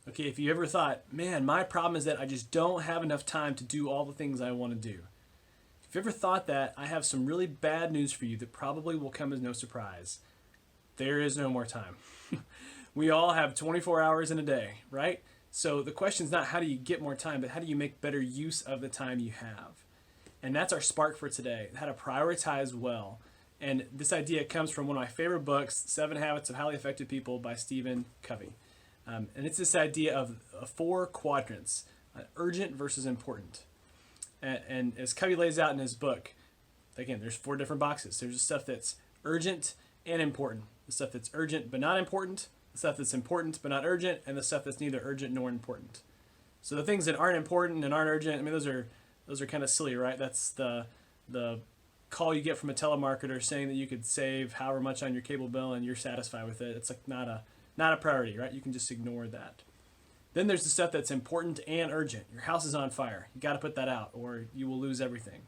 Okay, if you ever thought, man, my problem is that I just don't have enough time to do all the things I want to do. If you ever thought that, I have some really bad news for you that probably will come as no surprise. There is no more time. We all have 24 hours in a day, right? So the question is not how do you get more time, but how do you make better use of the time you have? And that's our spark for today, how to prioritize well. And this idea comes from one of my favorite books, 7 Habits of Highly Effective People by Stephen Covey. And it's this idea of 4 quadrants, urgent versus important. And as Covey lays out in his book, again, there's 4 different boxes. There's the stuff that's urgent and important, the stuff that's urgent but not important, the stuff that's important but not urgent, and the stuff that's neither urgent nor important. So the things that aren't important and aren't urgent, I mean, those are kind of silly, right? That's the call you get from a telemarketer saying that you could save however much on your cable bill and you're satisfied with it. It's like not a priority, right? You can just ignore that. Then there's the stuff that's important and urgent. Your house is on fire. You got to put that out or you will lose everything.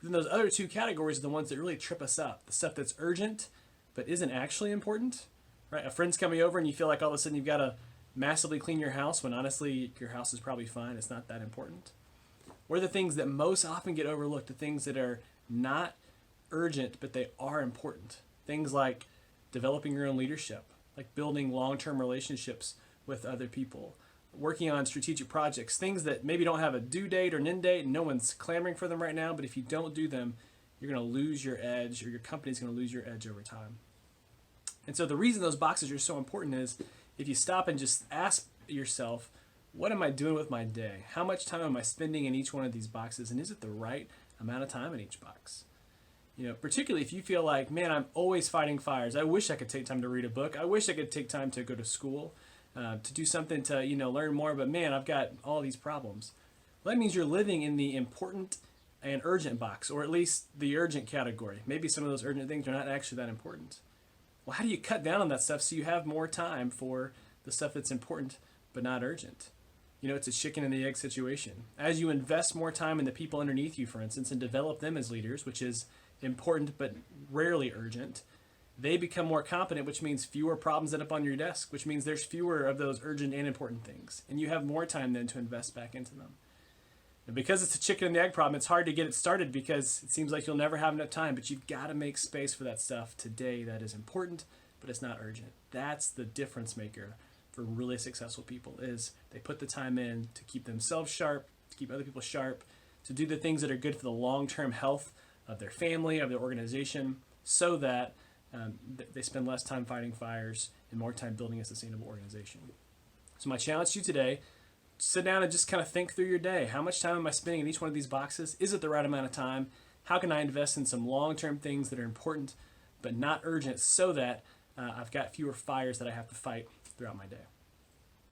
Then those other 2 categories are the ones that really trip us up. The stuff that's urgent but isn't actually important, right? A friend's coming over and you feel like all of a sudden you've got to massively clean your house when honestly your house is probably fine. It's not that important. Or the things that most often get overlooked, the things that are not urgent but they are important. Things like developing your own leadership, like building long-term relationships with other people, working on strategic projects, things that maybe don't have a due date or an end date and no one's clamoring for them right now, but if you don't do them, you're going to lose your edge or your company's going to lose your edge over time. And so the reason those boxes are so important is if you stop and just ask yourself, what am I doing with my day? How much time am I spending in each one of these boxes? And is it the right amount of time in each box? You know, particularly if you feel like, man, I'm always fighting fires. I wish I could take time to read a book. I wish I could take time to go to school, to do something to, learn more. But man, I've got all these problems. Well, that means you're living in the important and urgent box, or at least the urgent category. Maybe some of those urgent things are not actually that important. Well, how do you cut down on that stuff so you have more time for the stuff that's important but not urgent? It's a chicken and the egg situation. As you invest more time in the people underneath you, for instance, and develop them as leaders, which is important but rarely urgent, they become more competent, which means fewer problems end up on your desk, which means there's fewer of those urgent and important things. And you have more time then to invest back into them. And because it's a chicken and the egg problem, it's hard to get it started because it seems like you'll never have enough time, but you've got to make space for that stuff today that is important, but it's not urgent. That's the difference maker for really successful people, is they put the time in to keep themselves sharp, to keep other people sharp, to do the things that are good for the long-term health of their family, of their organization, so that they spend less time fighting fires and more time building a sustainable organization. So my challenge to you today, sit down and just kind of think through your day. How much time am I spending in each one of these boxes? Is it the right amount of time? How can I invest in some long-term things that are important but not urgent so that I've got fewer fires that I have to fight throughout my day?